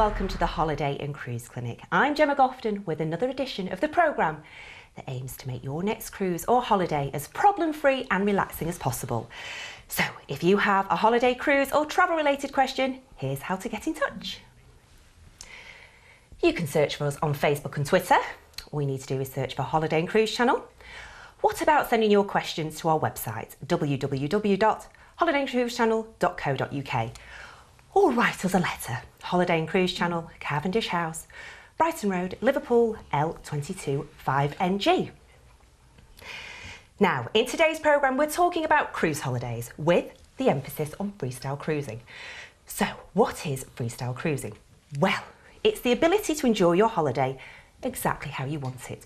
welcome to the Holiday&Cruise Clinic. I'm Jemma Gofton with another edition of the programme that aims to make your next cruise or holiday as problem-free and relaxing as possible. So if you have a holiday, cruise or travel-related question, here's how to get in touch. You can search for us on Facebook and Twitter. All you need to do is search for Holiday&Cruise channel. What about sending your questions to our website, www.holidayandcruisechannel.co.uk, or write us a letter, Holiday&Cruise Channel, Cavendish House, Brighton Road, Liverpool, L22 5NG. Now, in today's programme, we're talking about cruise holidays with the emphasis on freestyle cruising. So, what is freestyle cruising? Well, it's the ability to enjoy your holiday exactly how you want it,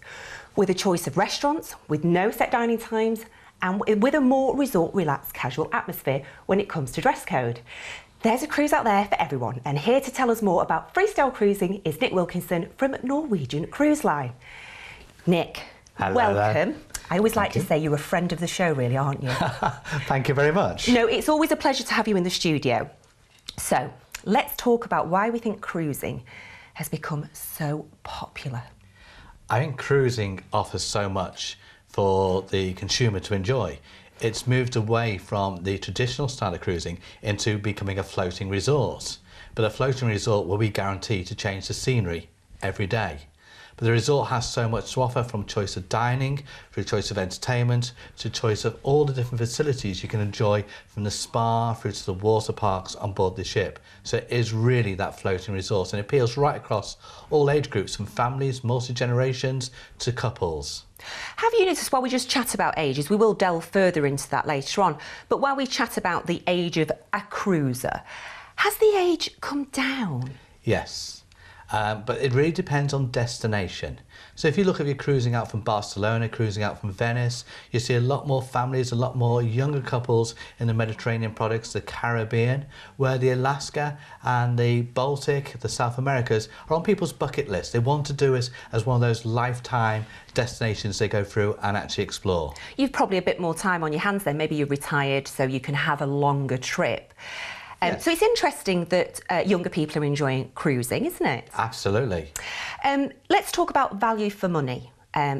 with a choice of restaurants, with no set dining times, and with a more resort relaxed casual atmosphere when it comes to dress code. There's a cruise out there for everyone, and here to tell us more about freestyle cruising is Nick Wilkinson from Norwegian Cruise Line. Nick, hello welcome. There. I always like to say you're a friend of the show, really, aren't you? Thank you very much. No, it's always a pleasure to have you in the studio. So, let's talk about why we think cruising has become so popular. I think cruising offers so much for the consumer to enjoy. It's moved away from the traditional style of cruising into becoming a floating resort. But a floating resort will be guaranteed to change the scenery every day. But the resort has so much to offer, from choice of dining, through choice of entertainment, to choice of all the different facilities you can enjoy, from the spa through to the water parks on board the ship. So it is really that floating resort, and it appeals right across all age groups, from families, multi-generations to couples. Have you noticed, while we just chat about ages, we will delve further into that later on, but while we chat about the age of a cruiser, has the age come down? Yes. But it really depends on destination. So if you look, if you're cruising out from Barcelona, cruising out from Venice, you see a lot more families, a lot more younger couples in the Mediterranean products, the Caribbean, where the Alaska and the Baltic, the South Americas, are on people's bucket list. They want to do it as one of those lifetime destinations they go through and actually explore. You've probably a bit more time on your hands then. Maybe you're retired, so you can have a longer trip. Yes. So it's interesting that younger people are enjoying cruising, isn't it? Absolutely. Let's talk about value for money,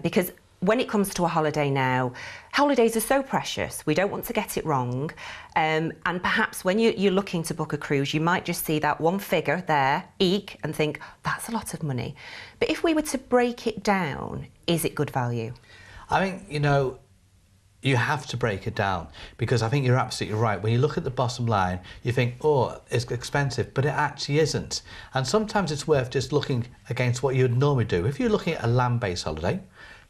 because when it comes to a holiday now, holidays are so precious. We don't want to get it wrong. And perhaps when you're looking to book a cruise, you might just see that one figure there, eek, and think, that's a lot of money. But if we were to break it down, is it good value? I think, you have to break it down, because I think you're absolutely right. When you look at the bottom line, you think, oh, it's expensive, but it actually isn't. And sometimes it's worth just looking against what you'd normally do. If you're looking at a land-based holiday,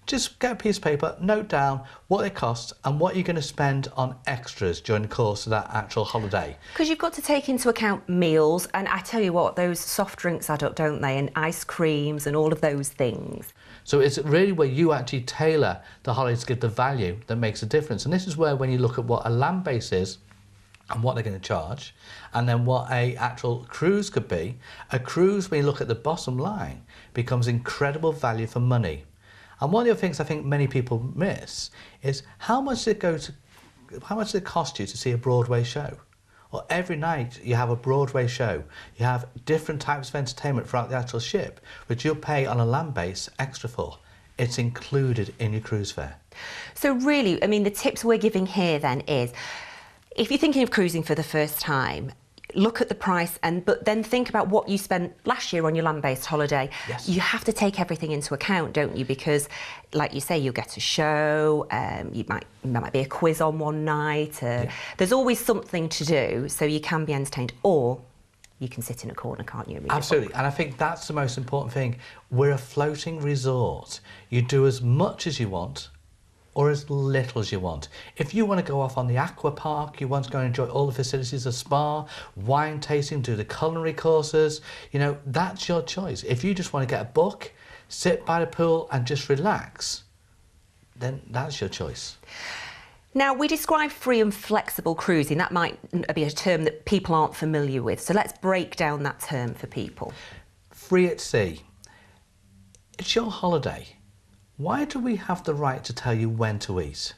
just get a piece of paper, note down what it costs and what you're going to spend on extras during the course of that actual holiday. Because you've got to take into account meals, and I tell you what, those soft drinks add up, don't they? And ice creams and all of those things. So it's really where you actually tailor the holiday to give the value that makes a difference. And this is where, when you look at what a land base is and what they're going to charge, and then what a actual cruise could be, a cruise, when you look at the bottom line, becomes incredible value for money. And one of the things I think many people miss is how much does it cost you to see a Broadway show? Or every night you have a Broadway show. You have different types of entertainment throughout the actual ship, which you'll pay on a land base extra for. It's included in your cruise fare. So really, I mean, the tips we're giving here then is, if you're thinking of cruising for the first time, look at the price, but then think about what you spent last year on your land-based holiday. Yes. You have to take everything into account, don't you? Because, like you say, you'll get a show, there might be a quiz on one night. Yeah. There's always something to do, so you can be entertained, or you can sit in a corner, can't you? Absolutely, and I think that's the most important thing. We're a floating resort. You do as much as you want, or as little as you want. If you want to go off on the aqua park, you want to go and enjoy all the facilities of spa, wine tasting, do the culinary courses, that's your choice. If you just want to get a book, sit by the pool and just relax, then that's your choice. Now, we describe free and flexible cruising. That might be a term that people aren't familiar with. So let's break down that term for people. Free at sea. It's your holiday. Why do we have the right to tell you when to eat?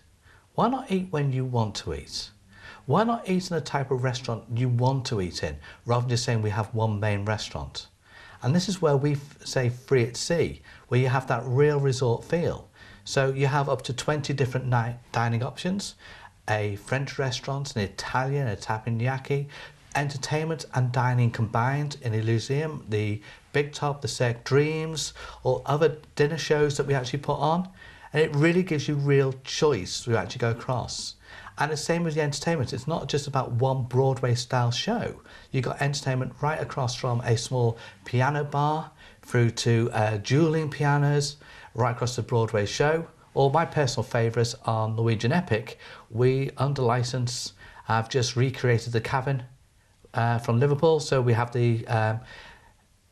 Why not eat when you want to eat? Why not eat in a type of restaurant you want to eat in, rather than just saying we have one main restaurant? And this is where we say free at sea, where you have that real resort feel. So you have up to 20 different dining options, a French restaurant, an Italian, a teppanyaki, entertainment and dining combined in Elysium, the Big Top, the Cirque Dreams, or other dinner shows that we actually put on. And it really gives you real choice to actually go across. And the same with the entertainment. It's not just about one Broadway style show. You've got entertainment right across from a small piano bar through to dueling pianos, right across the Broadway show. Or my personal favourites are Norwegian Epic. We, under licence, have just recreated the cabin from Liverpool. So we have the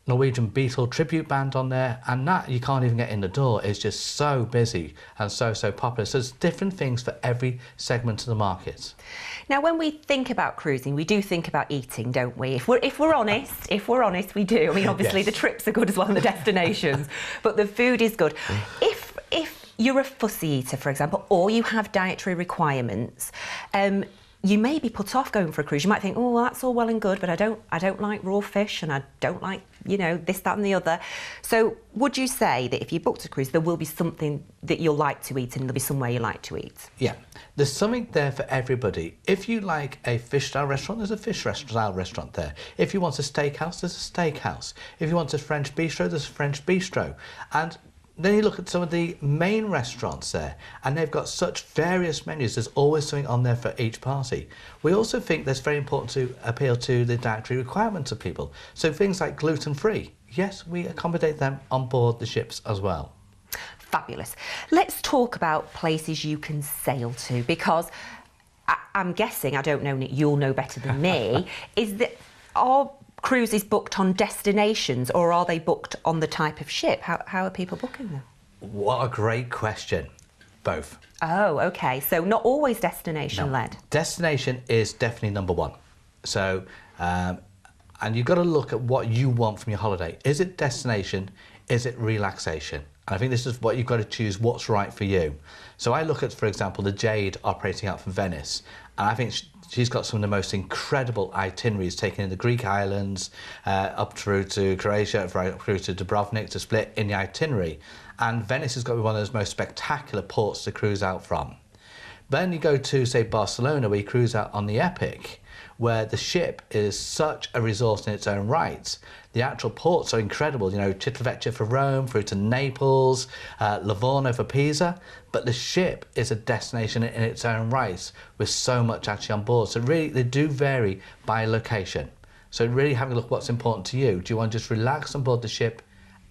Norwegian Beatle tribute band on there, and that you can't even get in the door. It's just so busy and so popular. So there's different things for every segment of the market. Now, when we think about cruising, we do think about eating, don't we? If we're honest, we do. I mean, obviously Yes. the trips are good as well and the destinations, but the food is good. If you're a fussy eater, for example, or you have dietary requirements, you may be put off going for a cruise. You might think, oh, that's all well and good, but I don't like raw fish, and I don't like, this, that and the other. So would you say that if you booked a cruise, there will be something that you'll like to eat and there'll be somewhere you like to eat? Yeah, there's something there for everybody. If you like a fish style restaurant, there's a fish style restaurant there. If you want a steakhouse, there's a steakhouse. If you want a French bistro, there's a French bistro. And then you look at some of the main restaurants there, and they've got such various menus. There's always something on there for each party. We also think that's very important to appeal to the dietary requirements of people. So things like gluten-free, yes, we accommodate them on board the ships as well. Fabulous. Let's talk about places you can sail to, because I'm guessing, I don't know, Nick, you'll know better than me, are cruises booked on destinations, or are they booked on the type of ship? How are people booking them? What a great question. Both. Oh, okay. So not always destination led. Destination is definitely number one. So, and you've got to look at what you want from your holiday. Is it destination? Is it relaxation? And I think this is what you've got to choose what's right for you. So I look at, for example, the Jade operating out from Venice, and I think she's got some of the most incredible itineraries, taking in the Greek islands, up through to Croatia, right through to Dubrovnik, to Split in the itinerary. And Venice has got to be one of those most spectacular ports to cruise out from. Then you go to, say, Barcelona, where you cruise out on the Epic, where the ship is such a resource in its own right. The actual ports are incredible, Civitavecchia for Rome, through to Naples, Livorno for Pisa, but the ship is a destination in its own right, with so much actually on board. So really, they do vary by location. So really having a look at what's important to you. Do you want to just relax on board the ship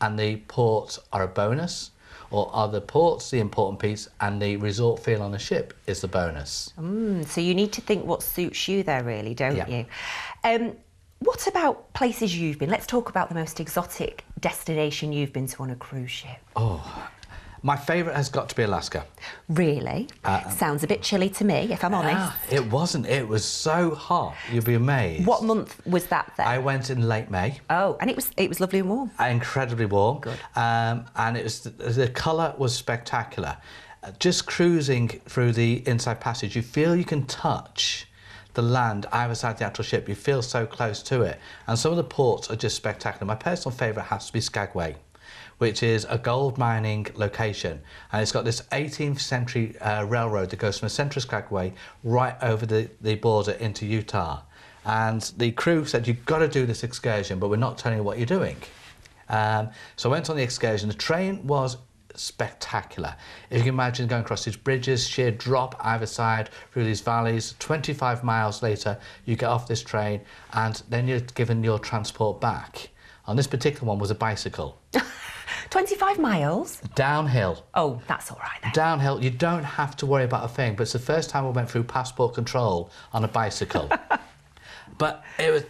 and the ports are a bonus? Or are the ports the important piece and the resort feel on the ship is the bonus? So you need to think what suits you there, really, don't you? What about places you've been? Let's talk about the most exotic destination you've been to on a cruise ship. Oh, my favourite has got to be Alaska. Really? Sounds a bit chilly to me, if I'm honest. It wasn't. It was so hot. You'd be amazed. What month was that then? I went in late May. Oh, and it was lovely and warm. Incredibly warm. Good. And it was the colour was spectacular. Just cruising through the inside passage, you feel you can touch the land either side of the actual ship. You feel so close to it. And some of the ports are just spectacular. My personal favourite has to be Skagway, which is a gold mining location. And it's got this 18th century railroad that goes from the centre of Skagway right over the border into Utah. And the crew said, you've got to do this excursion, but we're not telling you what you're doing. So I went on the excursion. The train was spectacular. If you can imagine going across these bridges, sheer drop either side through these valleys, 25 miles later, you get off this train and then you're given your transport back. On this particular one was a bicycle. 25 miles? Downhill. Oh, that's all right then. Downhill, you don't have to worry about a thing, but it's the first time I went through passport control on a bicycle. But it was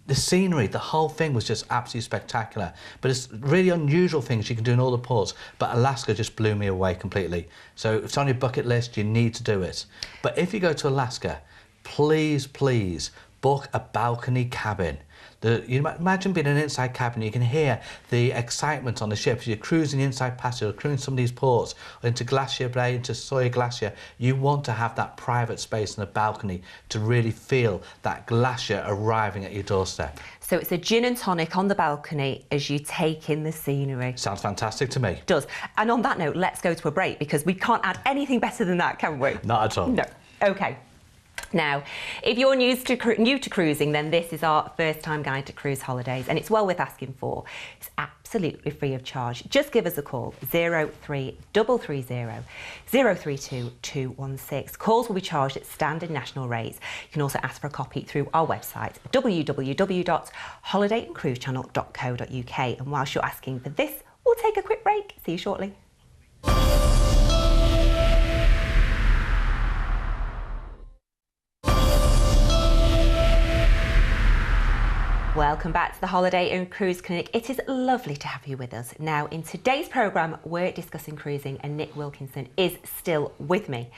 the scenery, the whole thing was just absolutely spectacular. But it's really unusual things you can do in all the ports. But Alaska just blew me away completely. So if it's on your bucket list, you need to do it. But if you go to Alaska, please, please book a balcony cabin. You imagine being in an inside cabin, you can hear the excitement on the ship. You're cruising the inside passage, or cruising some of these ports, or into Glacier Bay, into Sawyer Glacier. You want to have that private space and a balcony to really feel that glacier arriving at your doorstep. So it's a gin and tonic on the balcony as you take in the scenery. Sounds fantastic to me. It does. And on that note, let's go to a break, because we can't add anything better than that, can we? Not at all. No. Okay. Now, if you're new to cruising, then this is our first time guide to cruise holidays, and it's well worth asking for. It's absolutely free of charge. Just give us a call, 03330 032 216. Calls will be charged at standard national rates. You can also ask for a copy through our website, www.holidayandcruisechannel.co.uk. And whilst you're asking for this, we'll take a quick break. See you shortly. Welcome back to the Holiday and Cruise Clinic. It is lovely to have you with us. Now, in today's programme, we're discussing cruising, and Nick Wilkinson is still with me.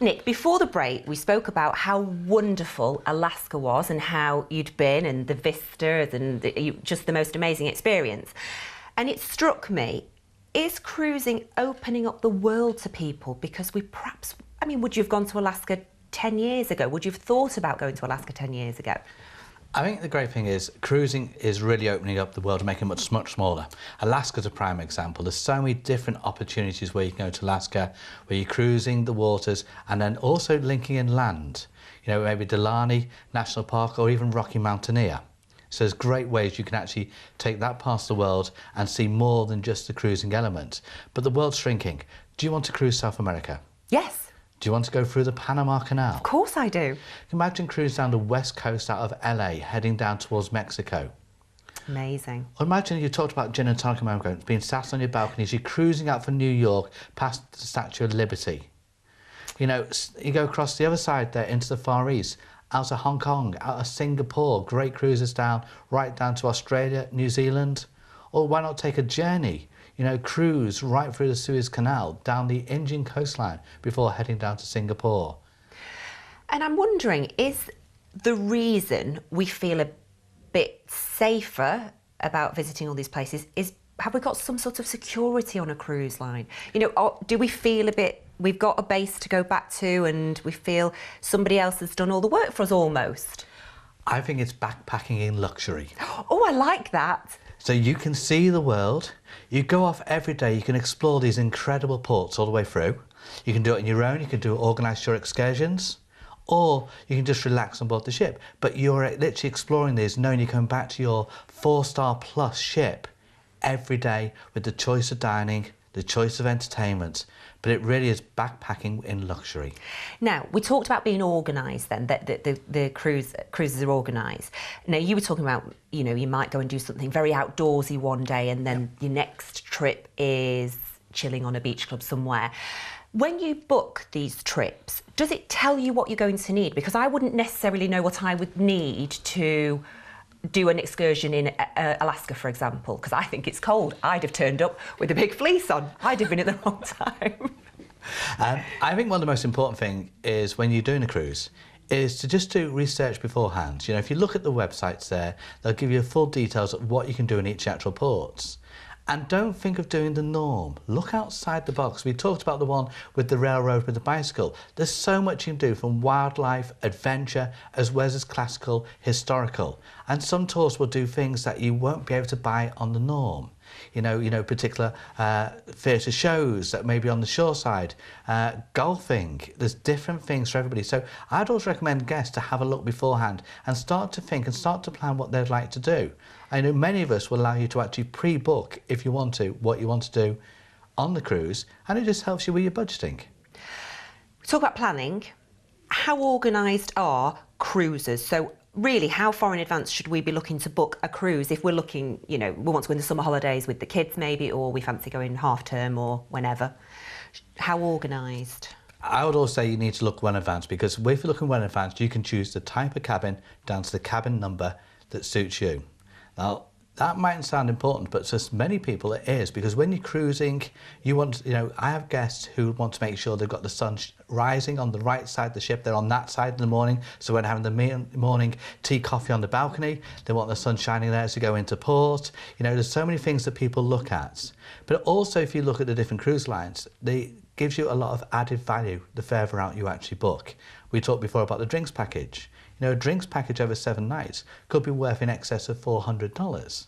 Nick, before the break, we spoke about how wonderful Alaska was and how you'd been, and the vistas, and just the most amazing experience. And it struck me, is cruising opening up the world to people? Because we perhaps, I mean, would you have gone to Alaska 10 years ago? Would you have thought about going to Alaska 10 years ago? I think the great thing is cruising is really opening up the world and making it much smaller. Alaska's a prime example. There's so many different opportunities where you can go to Alaska, where you're cruising the waters and then also linking in land. You know, maybe Delaney National Park or even Rocky Mountaineer. So there's great ways you can actually take that part of the world and see more than just the cruising element. But the world's shrinking. Do you want to cruise South America? Yes. Do you want to go through the Panama Canal? Of course I do. Imagine cruise down the west coast out of LA, heading down towards Mexico. Amazing. Or imagine you talked about gin and tonic a moment ago, being sat on your balcony as you're cruising out from New York past the Statue of Liberty. You know, you go across the other side there into the Far East, out of Hong Kong, out of Singapore, great cruises down, right down to Australia, New Zealand. Or why not take a journey? You know, cruise right through the Suez Canal, down the Indian coastline before heading down to Singapore. And I'm wondering, is the reason we feel a bit safer about visiting all these places have we got some sort of security on a cruise line? You know, or do we feel a bit, we've got a base to go back to and we feel somebody else has done all the work for us almost? I think it's backpacking in luxury. Oh, I like that. So you can see the world, you go off every day, you can explore these incredible ports all the way through. You can do it on your own, you can do organised shore excursions, or you can just relax on board the ship. But you're literally exploring these knowing you're coming back to your 4-star plus ship every day with the choice of dining, the choice of entertainment. But it really is backpacking in luxury. Now, we talked about being organised then, that the cruises are organised. Now, you were talking about, you know, you might go and do something very outdoorsy one day and then your next trip is chilling on a beach club somewhere. When you book these trips, does it tell you what you're going to need? Because I wouldn't necessarily know what I would need to do an excursion in Alaska, for example, because I think it's cold. I'd have turned up with a big fleece on. I'd have been at the wrong time. I think one of the most important thing is when you're doing a cruise is to just do research beforehand. You know, if you look at the websites there, they'll give you full details of what you can do in each actual ports. And don't think of doing the norm. Look outside the box. We talked about the one with the railroad with the bicycle. There's so much you can do, from wildlife, adventure, as well as classical, historical. And some tours will do things that you won't be able to buy on the norm. You know, particular theatre shows that may be on the shore side, golfing. There's different things for everybody. So I'd always recommend guests to have a look beforehand and start to think and start to plan what they'd like to do. I know many of us will allow you to actually pre-book, if you want to, what you want to do on the cruise, and it just helps you with your budgeting. We talk about planning. How organised are cruises? So really, how far in advance should we be looking to book a cruise if we're looking, you know, we want to go in the summer holidays with the kids maybe, or we fancy going half term or whenever? How organised? I would also say you need to look well in advance, because if you're looking well in advance, you can choose the type of cabin down to the cabin number that suits you. Now, that might sound important, but to many people it is, because when you're cruising, you want, I have guests who want to make sure they've got the sun rising on the right side of the ship. They're on that side in the morning, so when having the morning tea, coffee on the balcony, they want the sun shining there as they go into port. There's so many things that people look at. But also, if you look at the different cruise lines, they gives you a lot of added value the further out you actually book. We talked before about the drinks package. A drinks package over 7 nights could be worth in excess of $400.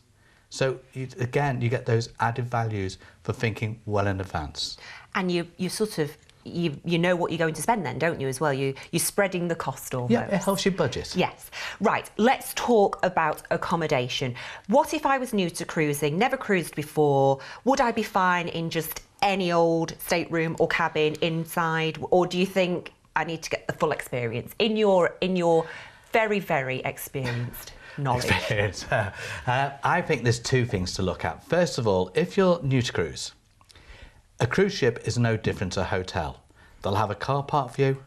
So again, you get those added values for thinking well in advance. And you sort of, you know what you're going to spend then, don't you, as well? You're spreading the cost almost. Yeah, it helps you budget. Yes. Right, let's talk about accommodation. What if I was new to cruising, never cruised before? Would I be fine in just any old stateroom or cabin inside? Or do you think I need to get the full experience in your very, very experienced knowledge? I think there's 2 things to look at. First of all, if you're new to cruise, a cruise ship is no different to a hotel. They'll have a car park view,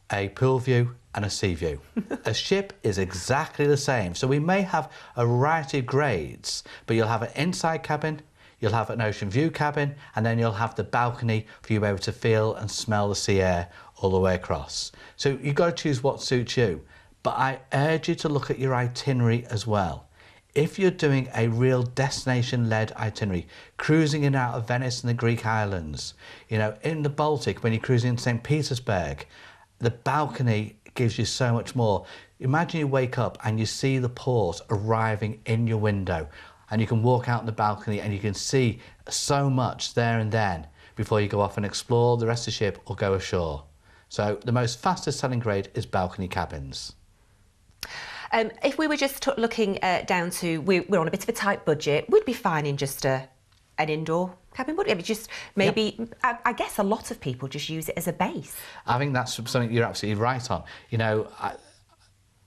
a pool view and a sea view. A ship is exactly the same. So we may have a variety of grades, but you'll have an inside cabin, you'll have an ocean view cabin, and then you'll have the balcony for you to be able to feel and smell the sea air all the way across. So you've got to choose what suits you. But I urge you to look at your itinerary as well. If you're doing a real destination-led itinerary, cruising in and out of Venice and the Greek islands, in the Baltic, when you're cruising in St. Petersburg, the balcony gives you so much more. Imagine you wake up and you see the port arriving in your window, and you can walk out on the balcony and you can see so much there and then before you go off and explore the rest of the ship or go ashore. So the most fastest selling grade is balcony cabins. If we were just looking down to, we're on a bit of a tight budget, we'd be fine in just an indoor cabin, wouldn't it? Just maybe, yeah. I guess a lot of people just use it as a base. I think that's something you're absolutely right on.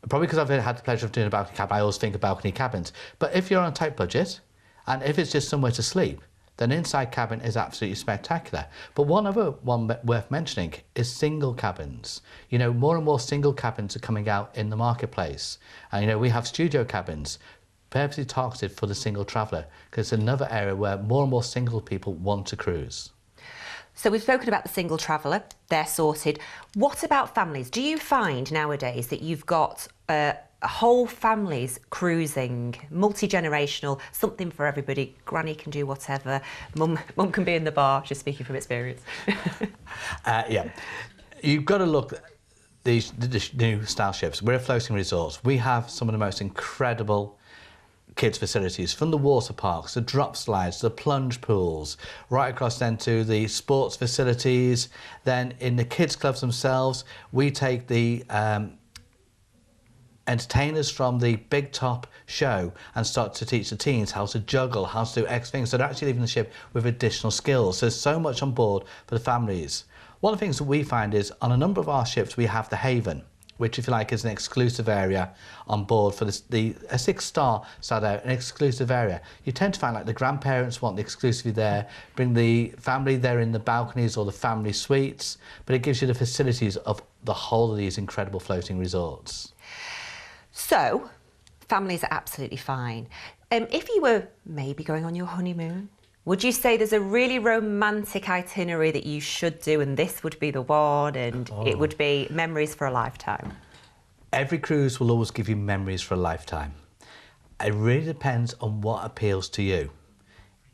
Probably because I've had the pleasure of doing a balcony cabin, I always think of balcony cabins. But if you're on a tight budget, and if it's just somewhere to sleep, then inside cabin is absolutely spectacular. But one worth mentioning is single cabins. More and more single cabins are coming out in the marketplace. And we have studio cabins purposely targeted for the single traveller, because it's another area where more and more single people want to cruise. So we've spoken about the single traveller, they're sorted. What about families? Do you find nowadays that you've got whole families cruising, multi-generational, something for everybody? Granny can do whatever, mum can be in the bar, just speaking from experience. Yeah, you've got to look at these new style ships. We're a floating resort. We have some of the most incredible kids facilities, from the water parks, the drop slides, the plunge pools, right across then to the sports facilities. Then in the kids clubs themselves, we take the entertainers from the big top show and start to teach the teens how to juggle, how to do X things. So they're actually leaving the ship with additional skills. So there's so much on board for the families. One of the things that we find is on a number of our ships we have the Haven, which, if you like, is an exclusive area on board for a 6-star side out, an exclusive area. You tend to find like the grandparents want the exclusivity there, bring the family there in the balconies or the family suites, but it gives you the facilities of the whole of these incredible floating resorts. So, families are absolutely fine. If you were maybe going on your honeymoon, would you say there's a really romantic itinerary that you should do and this would be the one and it would be memories for a lifetime? Every cruise will always give you memories for a lifetime. It really depends on what appeals to you.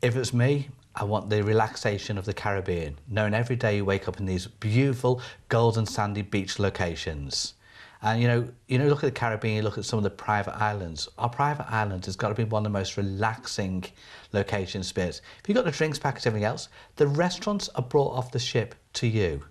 If it's me, I want the relaxation of the Caribbean, knowing every day you wake up in these beautiful golden sandy beach locations. And look at the Caribbean, you look at some of the private islands. Our private island has got to be one of the most relaxing locations. If you've got the drinks package, everything else, the restaurants are brought off the ship to you.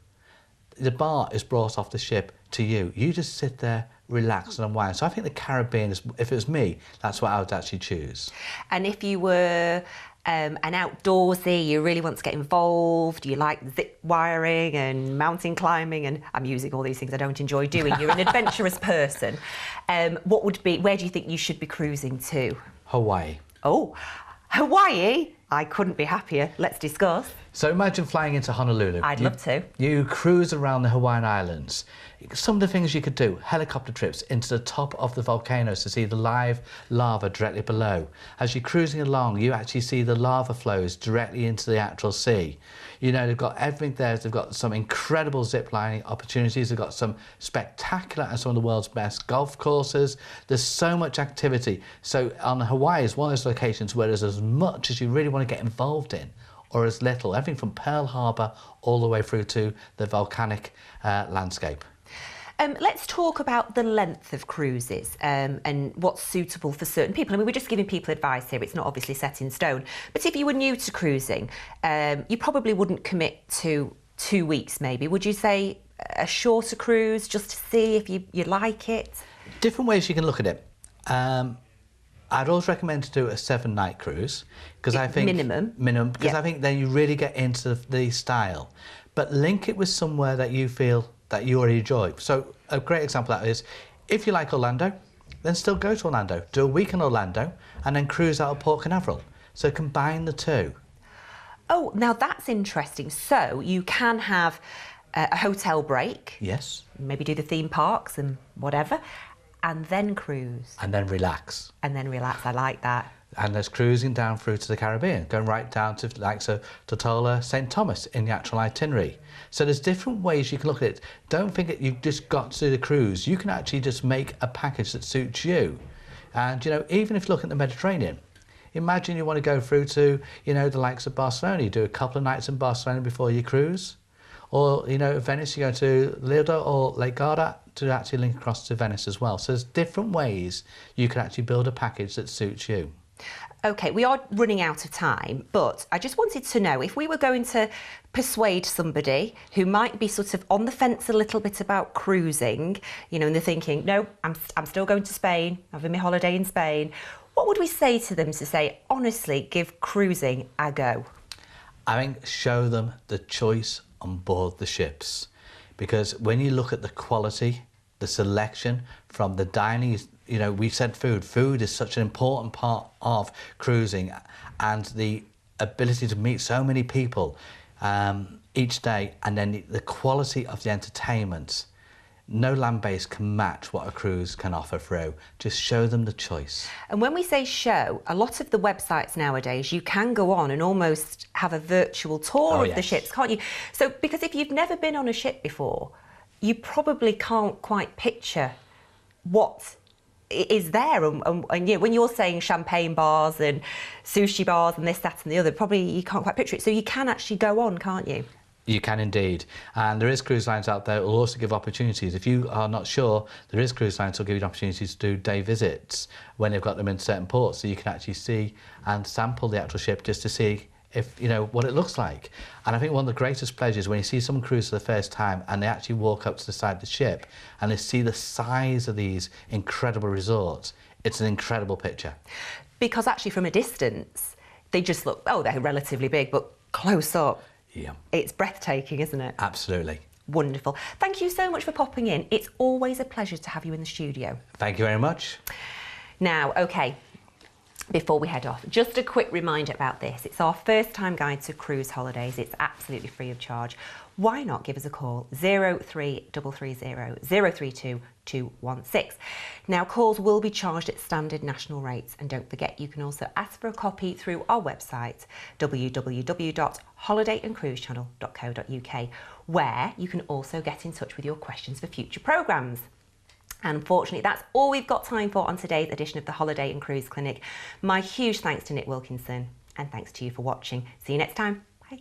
The bar is brought off the ship to you. You just sit there, relax and unwind. So I think the Caribbean, if it was me, that's what I would actually choose. And if you were an outdoorsy, you really want to get involved, you like zip wiring and mountain climbing, and I'm using all these things I don't enjoy doing, you're an adventurous person, where do you think you should be cruising to? Hawaii. Oh, Hawaii? I couldn't be happier. Let's discuss. So imagine flying into Honolulu. I'd love to. You cruise around the Hawaiian Islands. Some of the things you could do, helicopter trips into the top of the volcanoes to see the live lava directly below. As you're cruising along, you actually see the lava flows directly into the actual sea. You know, they've got everything there. They've got some incredible zip lining opportunities. They've got some spectacular and some of the world's best golf courses. There's so much activity. So on Hawaii is one of those locations where there's as much as you really want to get involved in, or as little, everything from Pearl Harbor all the way through to the volcanic landscape. Let's talk about the length of cruises and what's suitable for certain people. I mean, we're just giving people advice here. It's not obviously set in stone. But if you were new to cruising, you probably wouldn't commit to 2 weeks maybe. Would you say a shorter cruise just to see if you like it? Different ways you can look at it. I'd always recommend to do a 7-night cruise because I think minimum because I think then you really get into the style, but link it with somewhere that you feel that you already enjoy. So a great example of that is if you like Orlando, then still go to Orlando, do a week in Orlando, and then cruise out of Port Canaveral. So combine the two. Oh, now that's interesting. So you can have a hotel break. Yes. Maybe do the theme parks and whatever. And then cruise. And then relax. And then relax, I like that. And there's cruising down through to the Caribbean, going right down to like so Tortola, St Thomas in the actual itinerary. So there's different ways you can look at it. Don't think that you've just got to do the cruise. You can actually just make a package that suits you. And, you know, even if you look at the Mediterranean, imagine you want to go through to, you know, the likes of Barcelona. You do a couple of nights in Barcelona before you cruise. Or, you know, Venice, you go to Lido or Lake Garda to actually link across to Venice as well. So there's different ways you can actually build a package that suits you. OK, we are running out of time, but I just wanted to know if we were going to persuade somebody who might be sort of on the fence a little bit about cruising, you know, and they're thinking, no, I'm still going to Spain, having my holiday in Spain. What would we say to them to say, honestly, give cruising a go? I think show them the choice on board the ships, because when you look at the quality, the selection from the dining, you know, we said food is such an important part of cruising, and the ability to meet so many people each day, and then the quality of the entertainment. No land base can match what a cruise can offer through. Just show them the choice. And when we say show, a lot of the websites nowadays, you can go on and almost have a virtual tour of the ships, can't you? So, because if you've never been on a ship before, you probably can't quite picture what is there. And you know, when you're saying champagne bars and sushi bars and this, that and the other, probably you can't quite picture it. So you can actually go on, can't you? You can indeed. And there is cruise lines out there that will also give opportunities. If you are not sure, there is cruise lines that will give you opportunities to do day visits when they've got them in certain ports, so you can actually see and sample the actual ship just to see if, you know, what it looks like. And I think one of the greatest pleasures when you see someone cruise for the first time and they actually walk up to the side of the ship and they see the size of these incredible resorts. It's an incredible picture. Because actually from a distance, they just look, oh, they're relatively big, but close up, yeah, it's breathtaking, isn't it? Absolutely. Wonderful. Thank you so much for popping in. It's always a pleasure to have you in the studio. Thank you very much. Now, OK, before we head off, just a quick reminder about this. It's our first time guide to cruise holidays. It's absolutely free of charge. Why not give us a call, 03330 032 216. Now, calls will be charged at standard national rates, and don't forget you can also ask for a copy through our website, www.holidayandcruisechannel.co.uk, where you can also get in touch with your questions for future programmes. And unfortunately, that's all we've got time for on today's edition of the Holiday and Cruise Clinic. My huge thanks to Nick Wilkinson, and thanks to you for watching. See you next time. Bye.